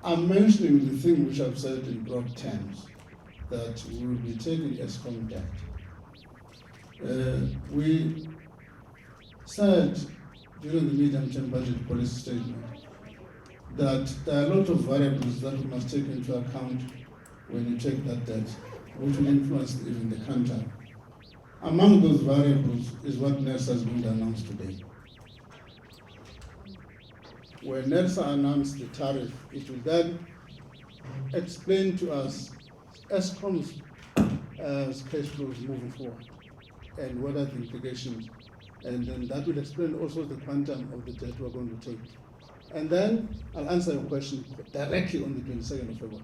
I'm mentioning the thing which I've said in broad terms, that we will be taking ESCOM debt. We said during the medium-term budget policy statement that there are a lot of variables that we must take into account when you take that debt, which will influence even the country. Among those variables is what NERSA is going to announce today. When NERSA announced the tariff, it will then explain to us ESCOM's cash flows moving forward and what are the implications. And then that will explain also the quantum of the debt we're going to take. And then I'll answer your question directly on the 22nd of February.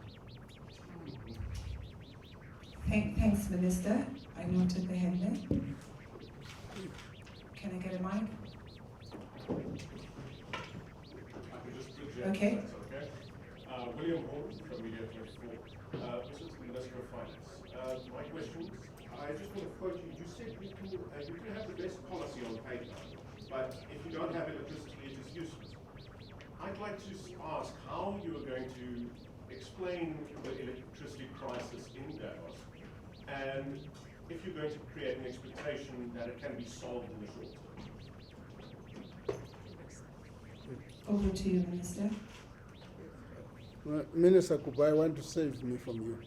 Thanks, Minister. I noted the hand there. Can I get a mic? Okay. William Horn from Media Briefing. This is the Minister of Finance. My questions, I just want to quote you. You said you can have the best policy on paper, but if you don't have electricity, it is useless. I'd like to ask how you are going to explain the electricity crisis in Davos, and if you're going to create an expectation that it can be solved in the short term. Over to you, Minister. Minister Kubai, I want to save me from you.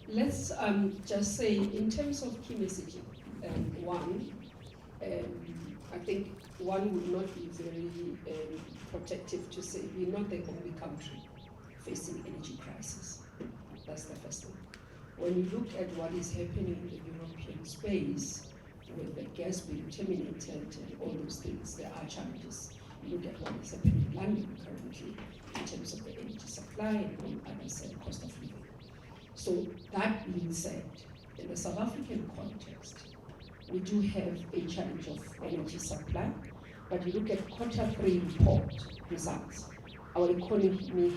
Let's just say, in terms of key messaging, I think one would not be very protective to say we're not the only country facing energy crisis. That's the first thing. When you look at what is happening in the European space, with the gas being terminated and all those things, there are challenges. You look at what is happening in London currently in terms of the energy supply and on other side, cost of living. So that being said, in the South African context, we do have a challenge of energy supply, but you look at Q3 report results, our economy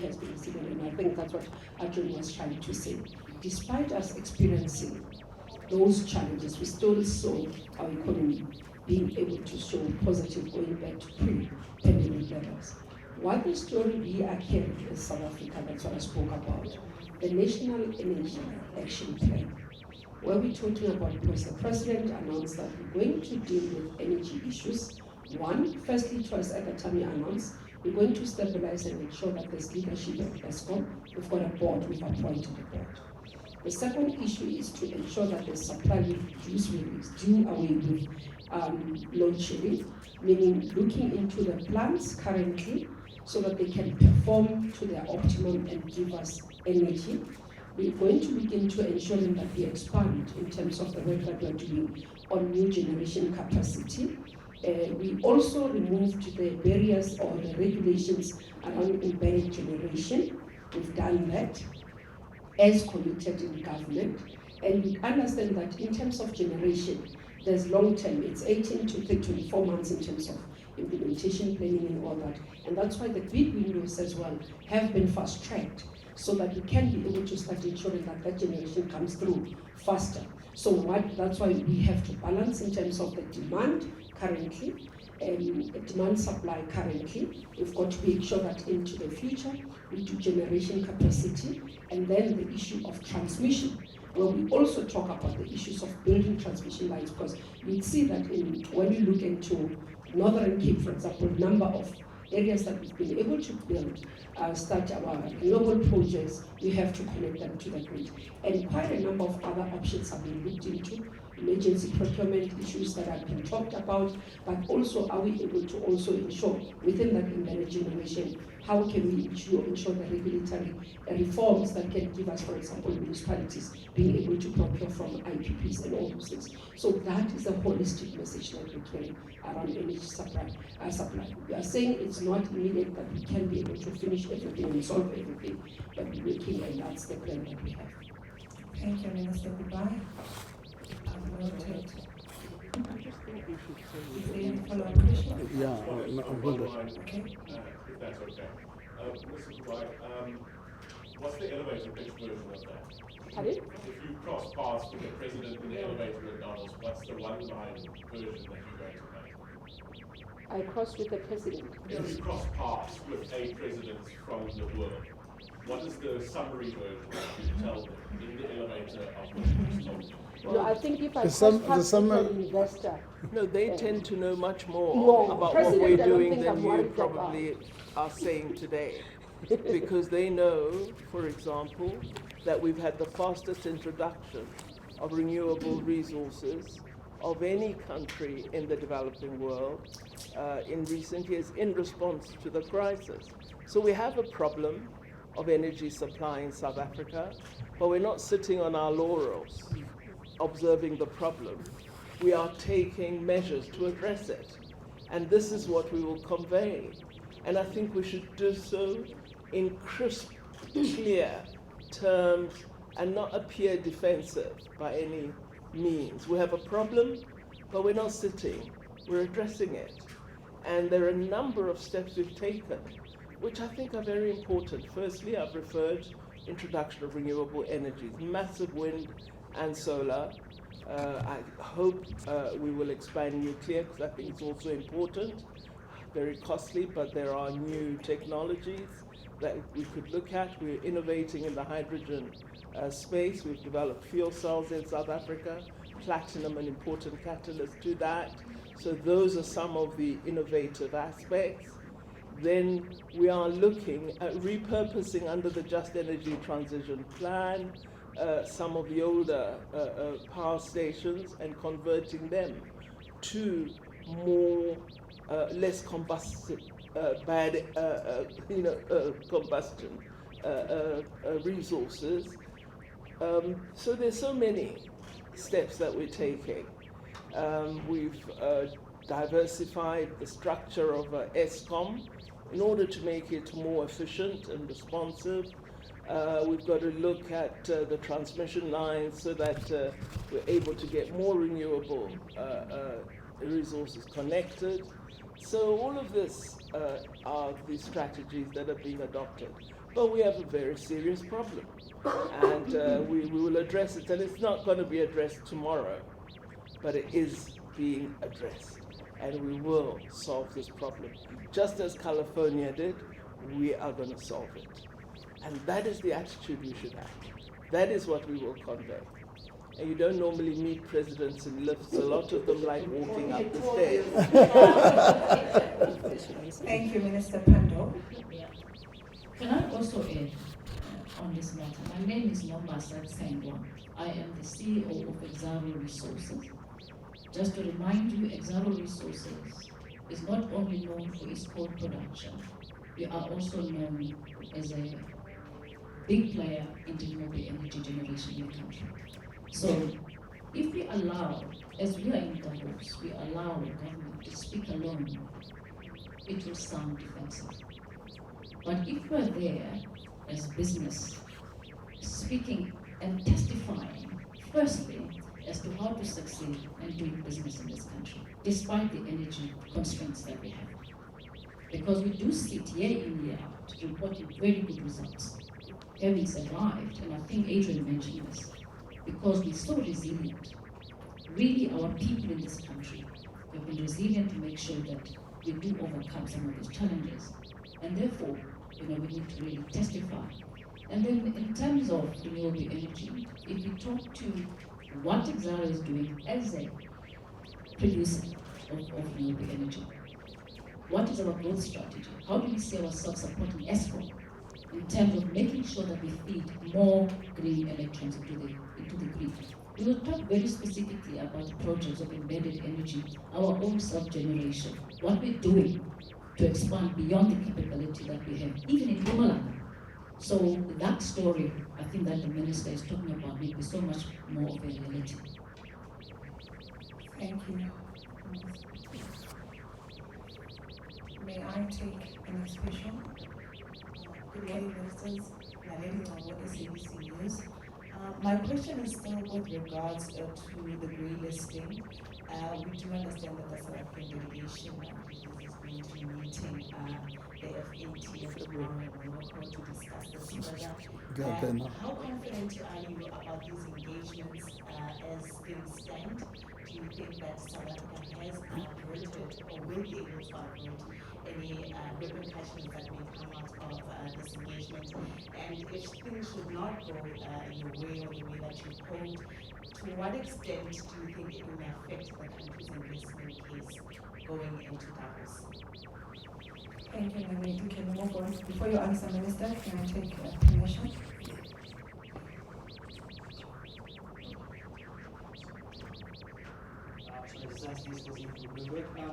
has been resilient, and I think that's what Arjun was trying to say. Despite us experiencing those challenges, we still saw our economy being able to show positive going back to pre-pandemic levels. What the story we are carrying in South Africa, that's what I spoke about, the National Energy Action Plan, where we're talking about, because the President announced that we're going to deal with energy issues. Firstly, as Ekatami announced, we're going to stabilize and ensure that there's leadership at ESCOM. We've got a board, we've appointed a board. The second issue is to ensure that the supply reduce release, do away with load shedding, meaning looking into the plants currently so that they can perform to their optimum and give us energy. We're going to look into ensuring that we expand in terms of the work that we're doing on new generation capacity. We also removed the barriers or the regulations around embedded generation. We've done that as committed in government, and we understand that in terms of generation, there's long term, it's 18 to 24 months in terms of implementation planning and all that, and that's why the bid windows as well have been fast tracked so that we can be able to start ensuring that that generation comes through faster. So that's why we have to balance in terms of the demand currently, demand supply currently. We've got to make sure that into the future we do generation capacity, and then the issue of transmission, where we also talk about the issues of building transmission lines, because we see that when you look into Northern Cape, for example, number of areas that we've been able to build, start our renewable projects, we have to connect them to the grid. And quite a number of other options have been looked into, emergency procurement issues that have been talked about, but also are we able to also ensure within that embedded generation, how can we ensure the regulatory reforms that can give us, for example, municipalities being able to procure from IPPs and all those things. So that is a holistic message that we're carrying around energy supply. We are saying it's not immediate that we can be able to finish everything and solve everything, but we're working, and that's the plan that we have. Thank you, Minister. Goodbye. Noted. Is there any follow-up question? Yeah, I'm good. Okay. If that's okay. Mr. Kubai, what's the elevator pitch version of that? Pardon? If you cross paths with the President in the elevator at Davos, what's the one-line version that you're going to make? I crossed with the president. If you cross paths with a president from the world, what is the summary version that you tell them in the elevator of what you told them? No, I think if I The cross sum- the paths with summer- an investor, No, they tend to know much more More. about what President, we're I don't doing think than I'm you worried about. probably are saying today. Because they know, for example, that we've had the fastest introduction of renewable resources of any country in the developing world in recent years in response to the crisis. So we have a problem of energy supply in South Africa, but we're not sitting on our laurels observing the problem. We are taking measures to address it. And this is what we will convey. And I think we should do so in crisp, clear terms and not appear defensive by any means. We have a problem, but we're not sitting, we're addressing it. And there are a number of steps we've taken, which I think are very important. Firstly, I've referred introduction of renewable energies, massive wind and solar. I hope we will expand nuclear because I think it's also important, very costly, but there are new technologies that we could look at. We're innovating in the hydrogen space. We've developed fuel cells in South Africa, platinum an important catalyst to that. So those are some of the innovative aspects. Then we are looking at repurposing under the Just Energy Transition Plan some of the older power stations and converting them to more less combustion resources. So there's so many steps that we're taking. We've diversified the structure of ESCOM in order to make it more efficient and responsive. We've got to look at the transmission lines so that we're able to get more renewable resources connected. So all of this are the strategies that are being adopted. But we have a very serious problem, and we will address it. And it's not going to be addressed tomorrow, but it is being addressed. And we will solve this problem. Just as California did, we are going to solve it. And that is the attitude we should have. That is what we will convey. And you don't normally meet presidents in lifts. A lot of them like walking up the stairs. Thank you, Minister Pando. Yeah. Can I also add on this matter? My name is Mombasa Tsengwa. I am the CEO of Exaro Resources. Just to remind you, Exaro Resources is not only known for its coal production, we are also known as a big player in renewable energy generation in the country. So if we allow, as we are in Davos, we allow the government to speak alone, it will sound defensive. But if we're there as business, speaking and testifying, firstly, as to how to succeed and doing business in this country, despite the energy constraints that we have. Because we do sit year in, year out, reporting very good results, having survived, and I think Adrian mentioned this, because we're so resilient. Really, our people in this country have been resilient to make sure that we do overcome some of these challenges. And therefore, we need to really testify. And then in terms of renewable energy, if we talk to what Exaro is doing as a producer of renewable energy, what is our growth strategy? How do we see ourselves supporting ESCOM in terms of making sure that we feed more green electrons into the grid? We will talk very specifically about projects of embedded energy, our own self-generation, what we're doing to expand beyond the capability that we have, even in Mpumalanga. So that story, I think that the minister is talking about, will be so much more of a reality. Thank you. May I take an expression? Good morning, ministers. Naledi Ngabo, SABC News. My question is still with regards to the grey listing. We do understand that the South African delegation is going to be meeting the WEF and Morocco to discuss this further. Get there now. How confident are you about these engagements as things stand? Do you think that South Africa has averted or will be able to avert any repercussions that may come out of this engagement? And if things should not go your way or the way that you hoped, to what extent do you think it will affect the country's investment case going into Davos? Thank you, Nami. You can move on. Before you answer, Minister, can I take permission?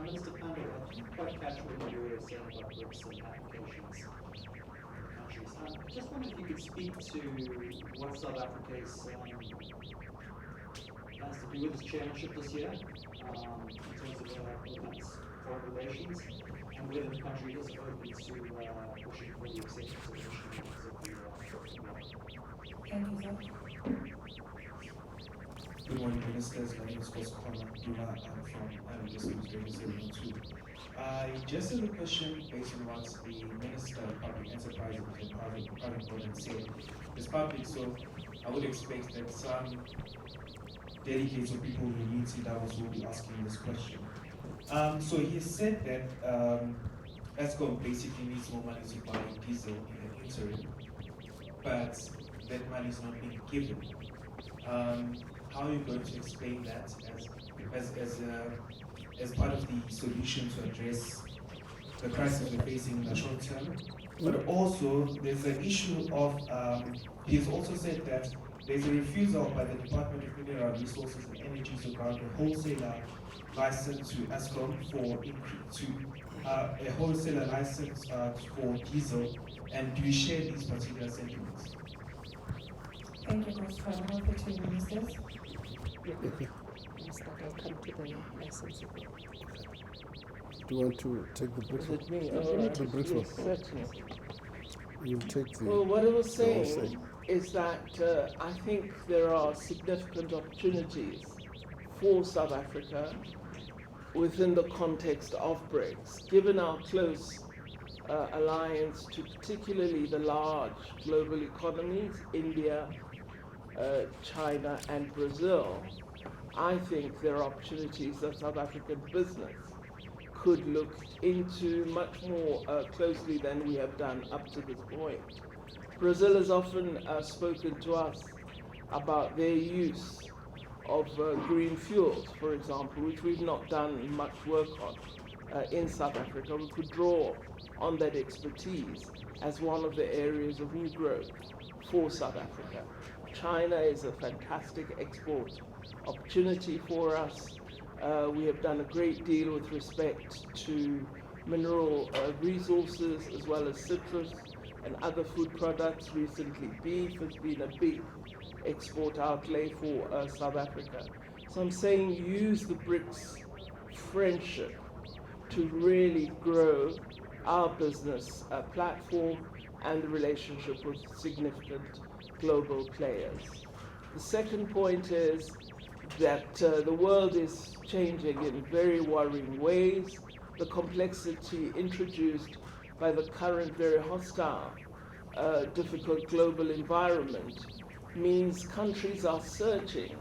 Minister Pandor, I didn't quite catch what you were saying about BRICS and applications countries. I just wondered if you could speak to what South Africa's plans to do with its chairmanship this year, in terms of its foreign relations, and whether the country is open to pushing for the acceptance of the Thank you, sir. Good morning, ministers. My name is Oscar Duma. I'm from District 702. Just as a question based on what the Minister of Public Enterprise and Public Government said, it's public, so I would expect that some delegates or people who meet in Davos will be asking this question. So he said that ESCOM basically needs more money to buy diesel in the interim, but that money is not being given. How are you going to explain that as part of the solution to address the crisis we're facing in the short term? But also, there's an issue of, he's also said that there's a refusal by the Department of Mineral Resources and Energy to grant a wholesaler license to ESCOM a wholesaler license for diesel, and do you share these particular sentiments? Thank you, Oscar. Now for two ministers. I'll come to the license. Do you want to take the Is BRICS? it me? The All right. BRICS Yes, one. certainly. You take the. Well, what I was the whole saying thing. is that I think there are significant opportunities for South Africa within the context of BRICS, given our close alliance to particularly the large global economies, India, China and Brazil. I think there are opportunities that South African business could look into much more closely than we have done up to this point. Brazil has often spoken to us about their use of green fuels, for example, which we've not done much work on in South Africa. We could draw on that expertise as one of the areas of new growth for South Africa. China is a fantastic export opportunity for us. We have done a great deal with respect to mineral resources as well as citrus and other food products. Recently, beef has been a big export outlay for South Africa. So I'm saying use the BRICS friendship to really grow our business platform and the relationship with significant global players. The second point is that the world is changing in very worrying ways. The complexity introduced by the current very hostile, difficult global environment means countries are searching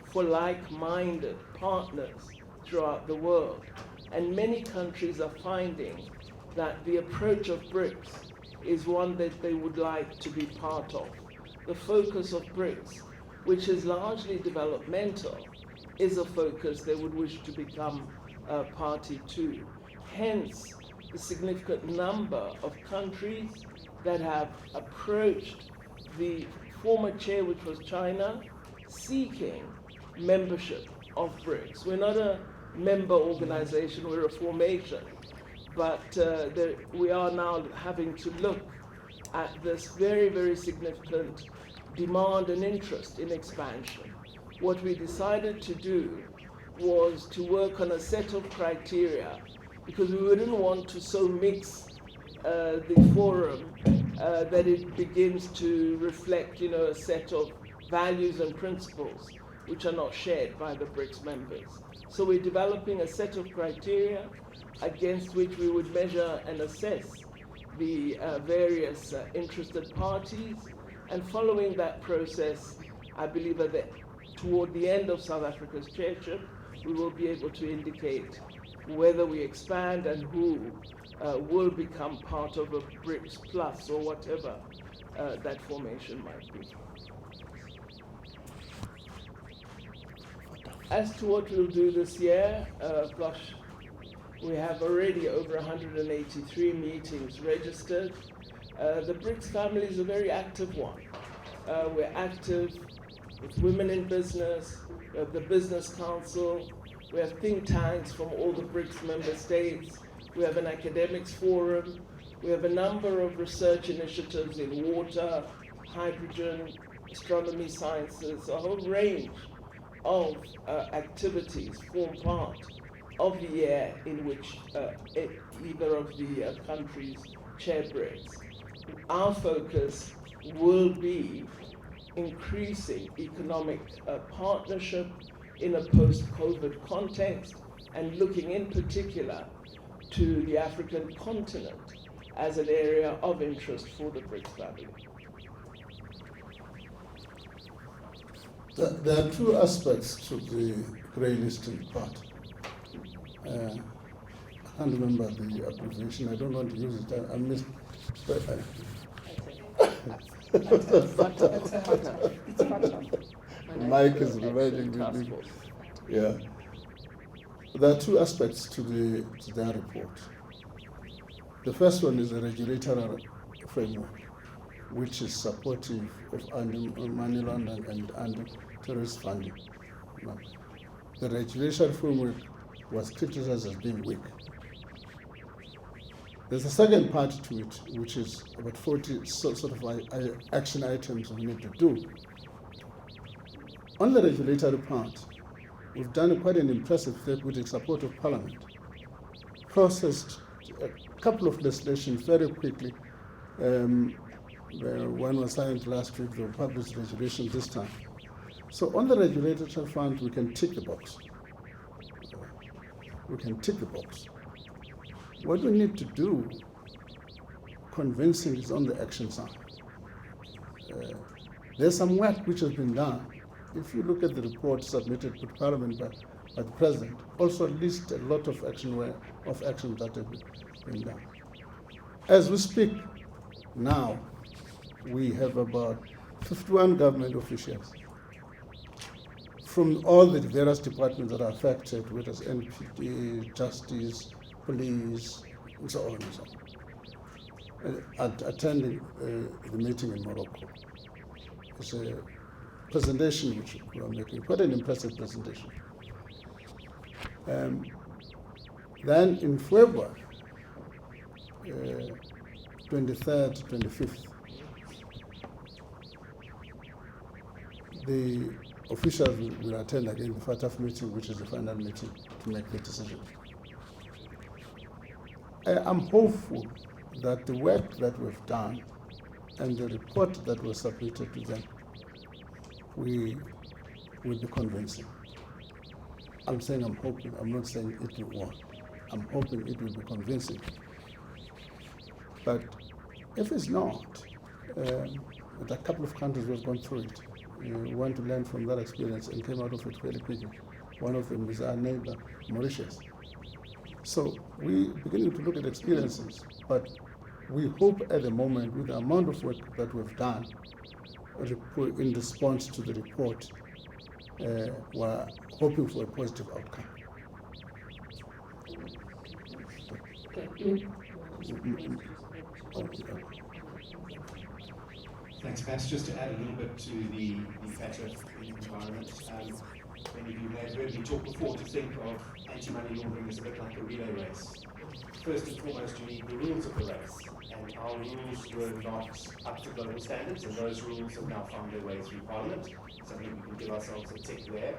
for like-minded partners throughout the world. And many countries are finding that the approach of BRICS is one that they would like to be part of. The focus of BRICS, which is largely developmental, is a focus they would wish to become a party to. Hence, the significant number of countries that have approached the former chair, which was China, seeking membership of BRICS. We're not a member organization, we're a formation, but we are now having to look at this very, very significant demand and interest in expansion. What we decided to do was to work on a set of criteria because we wouldn't want to so mix the forum that it begins to reflect, a set of values and principles which are not shared by the BRICS members. So we're developing a set of criteria against which we would measure and assess the various interested parties, and following that process, I believe that toward the end of South Africa's chairship, we will be able to indicate whether we expand and who will become part of a BRICS plus or whatever that formation might be. As to what we'll do this year, gosh, we have already over 183 meetings registered. The BRICS family is a very active one. We're active with women in business, we have the Business Council, we have think tanks from all the BRICS member states, we have an academics forum, we have a number of research initiatives in water, hydrogen, astronomy sciences, a whole range of activities form part of the year in which either of the countries chair BRICS. Our focus will be increasing economic partnership in a post-COVID context, and looking in particular to the African continent as an area of interest for the BRICS family. There are two aspects to the grey listing part. I can't remember the abbreviation. I don't want to use it. I missed. Mike is reminding me. Yeah. There are two aspects to their report. The first one is the regulatory framework, which is supportive of money laundering and anti-terrorist funding. The regulatory framework was criticized as being weak. There's a second part to it, which is about 40 sort of action items we need to do. On the regulatory part, we've done quite an impressive step with the support of Parliament. Processed a couple of legislations very quickly. One was signed last week, the published regulations this time. So on the regulatory front, we can tick the box. What we need to do, convincing, is on the action side. There's some work which has been done. If you look at the report submitted to Parliament by the President, also lists a lot of actions that have been done. As we speak now, we have about 51 government officials from all the various departments that are affected, whether it's NPD, Justice, Police, and so on and so on, attending the meeting in Morocco. It's a presentation which we are making, quite an impressive presentation. Then in February, 23rd, 25th, the officials will attend again the FATF meeting, which is the final meeting to make the decision. I'm hopeful that the work that we've done and the report that was submitted to them will be convincing. I'm saying I'm hoping, I'm not saying it will work. I'm hoping it will be convincing. But if it's not, a couple of countries who have gone through it, we want to learn from that experience and came out of it very quickly. One of them is our neighbor, Mauritius. So we're beginning to look at experiences, but we hope at the moment, with the amount of work that we've done in response to the report, we're hoping for a positive outcome. Thanks. Perhaps just to add a little bit to the FATF environment. Many of you may have heard me talk before to think of anti-money laundering as a bit like a relay race. First and foremost, you need the rules of the race, and our rules were not up to global standards, and those rules have now found their way through Parliament, so I think we can give ourselves a tick there.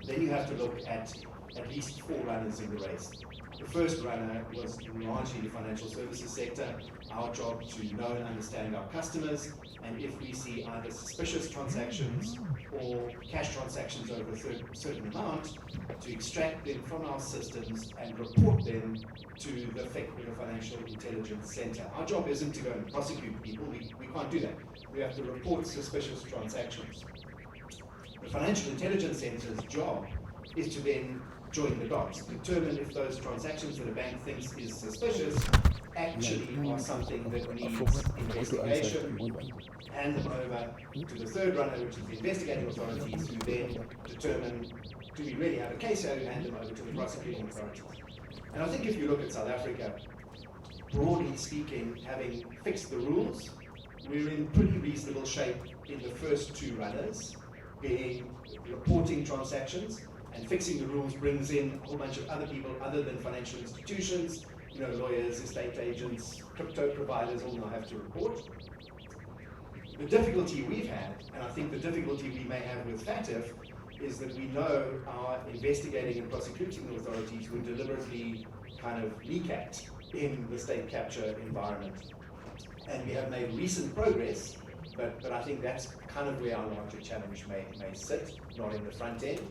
Then you have to look at at least 4 runners in the race. The first runner was largely the financial services sector. Our job to know and understand our customers, and if we see either suspicious transactions or cash transactions over a certain amount, to extract them from our systems and report them to the FIC, the Financial Intelligence Center. Our job isn't to go and prosecute people, we can't do that. We have to report suspicious transactions. The Financial Intelligence Center's job is to then join the dots, determine if those transactions that a bank thinks is suspicious actually are something that needs investigation, hand them over to the third runner, which is the investigating authorities, who then determine, do we really have a case here, who hand them over to the prosecuting authorities. And I think if you look at South Africa, broadly speaking, having fixed the rules, we're in pretty reasonable shape in the first 2 runners, being reporting transactions, and fixing the rules brings in a whole bunch of other people other than financial institutions, lawyers, estate agents, crypto providers all now have to report. The difficulty we've had, and I think the difficulty we may have with FATF, is that we know our investigating and prosecuting authorities were deliberately kind of kneecapped in the state capture environment. And we have made recent progress, but I think that's kind of where our larger challenge may sit, not in the front end.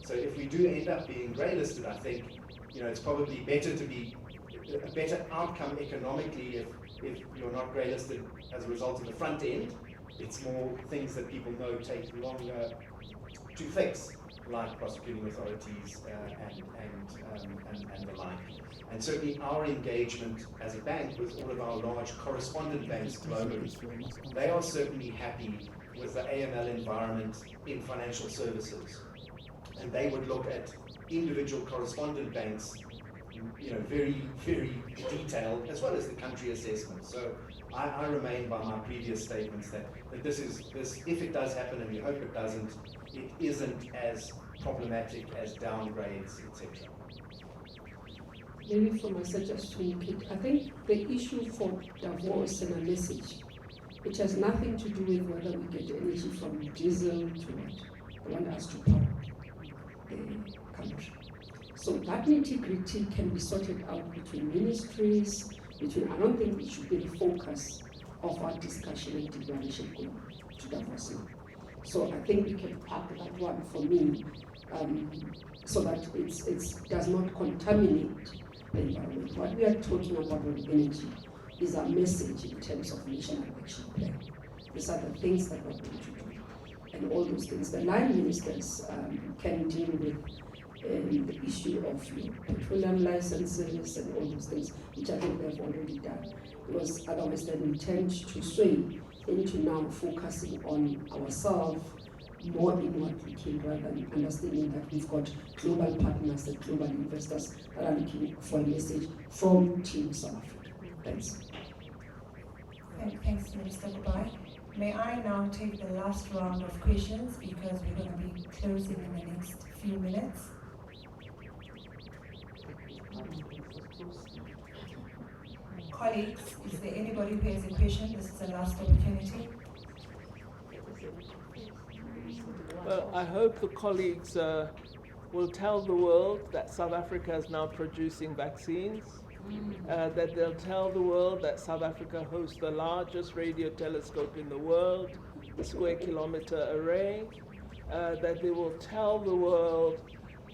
So if we do end up being grey-listed, I think it's probably better to be a better outcome economically if you're not grey-listed as a result of the front end. It's more things that people know take longer to fix, like prosecuting authorities and the like. And certainly our engagement as a bank with all of our large correspondent banks globally, they are certainly happy with the AML environment in financial services. And they would look at individual correspondent banks, very, very detailed, as well as the country assessment. So I remain by my previous statements that this, if it does happen, and we hope it doesn't, it isn't as problematic as downgrades, etc. Maybe from a suggestion, Kate, I think the issue for Davos and a message, it has nothing to do with whether we get energy from diesel to what they want us to power the country. So that nitty-gritty can be sorted out between ministries, I don't think it should be the focus of our discussion and declaration going to Davos. So I think we can park that one for me, so that it does not contaminate the environment. What we are talking about with energy is a message in terms of national action plan. These are the things that we're going to do, and all those things. The 9 ministers can deal with the issue of petroleum licenses and all those things, which I think they've already done. Because otherwise they will tend to sway into now focusing on ourselves more inward-looking rather than understanding that we've got global partners and global investors that are looking for a message from Team South Africa. Thanks. Thanks, Minister Kubai. May I now take the last round of questions because we're going to be closing in the next few minutes. Colleagues, is there anybody who has a question? This is the last opportunity. Well, I hope the colleagues will tell the world that South Africa is now producing vaccines, that they'll tell the world that South Africa hosts the largest radio telescope in the world, the square kilometer array, that they will tell the world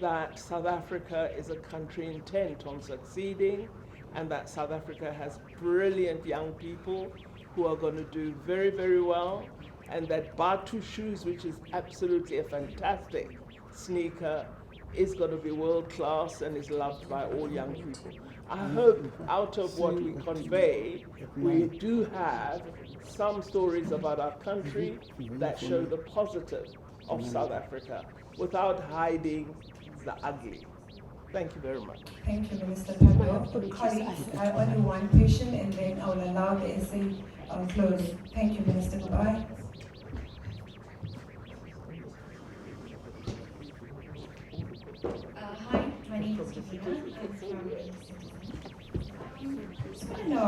that South Africa is a country intent on succeeding, and that South Africa has brilliant young people who are going to do very, very well, and that Batu shoes, which is absolutely a fantastic sneaker, is going to be world class and is loved by all young people. I hope out of what we convey, we do have some stories about our country that show the positive of South Africa without hiding the ugly. Thank you very much. Thank you, Minister Pando. Colleagues, I only one question and then I will allow the essay close. Thank you, Minister Kubai. Hi, my name is Kavina. I'm from Citizen. No,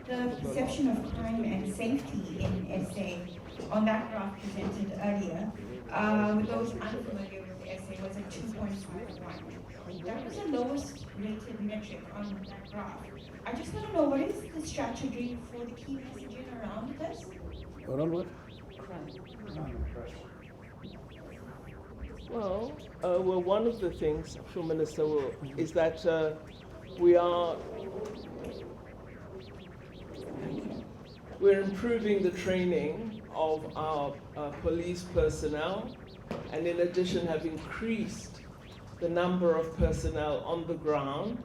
the perception of crime and safety in SA on that graph presented earlier, with those unfamiliar with the essay was at 2.51. That was the lowest rated metric on that graph. I just want to know, what is the strategy for the key messaging around this? Around what? Well, one of the things, I'm sure Minister will, is that we're improving the training of our police personnel, and in addition have increased the number of personnel on the ground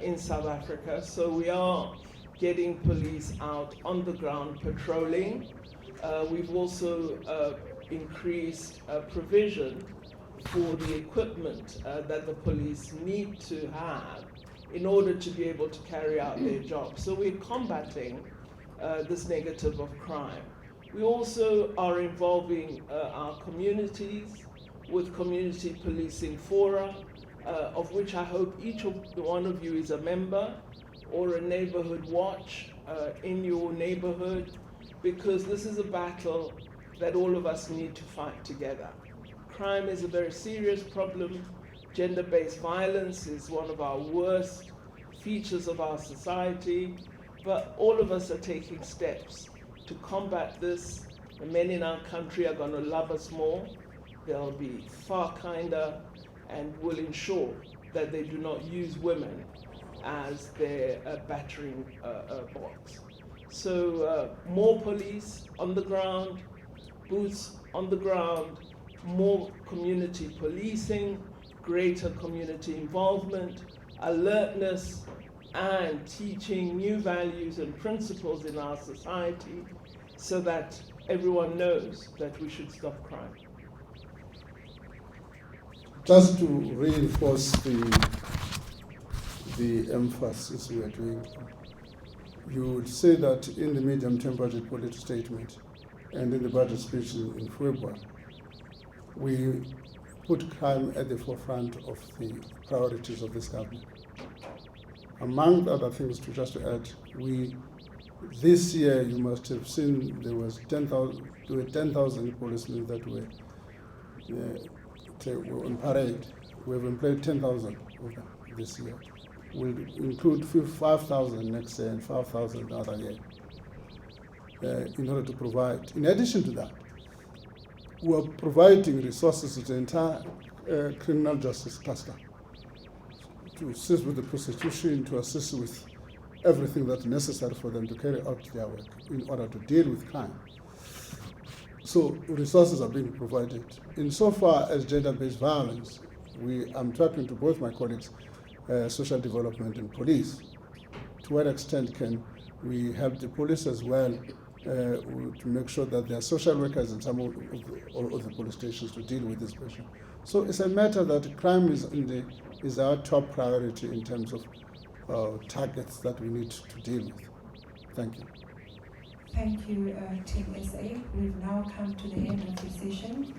in South Africa. So we are getting police out on the ground patrolling. We've also increased provision for the equipment that the police need to have in order to be able to carry out their job. So we're combating this negative of crime. We also are involving our communities with community policing fora, of which I hope each one of you is a member, or a neighborhood watch in your neighborhood, because this is a battle that all of us need to fight together. Crime is a very serious problem. Gender-based violence is one of our worst features of our society, but all of us are taking steps to combat this. The men in our country are going to love us more. They'll be far kinder and will ensure that they do not use women as their battering box. So more police on the ground, boots on the ground, more community policing, greater community involvement, alertness, and teaching new values and principles in our society so that everyone knows that we should stop crime. Just to reinforce the emphasis we are doing, you would say that in the medium-term budget policy statement and in the budget speech in February, we put crime at the forefront of the priorities of this government. Among other things, just to add, this year you must have seen there were 10,000 policemen that were on parade. We have employed 10,000 this year. We'll include 5,000 next year and 5,000 the other year in order to provide. In addition to that, we are providing resources to the entire criminal justice cluster to assist with the prosecution, to assist with everything that's necessary for them to carry out their work in order to deal with crime. So resources are being provided. Insofar as gender-based violence, I'm talking to both my colleagues, social development and police. To what extent can we help the police as well to make sure that there are social workers in some of the police stations to deal with this issue? So it's a matter that crime is our top priority in terms of targets that we need to deal with. Thank you. Thank you, Team SA. We've now come to the end of the session.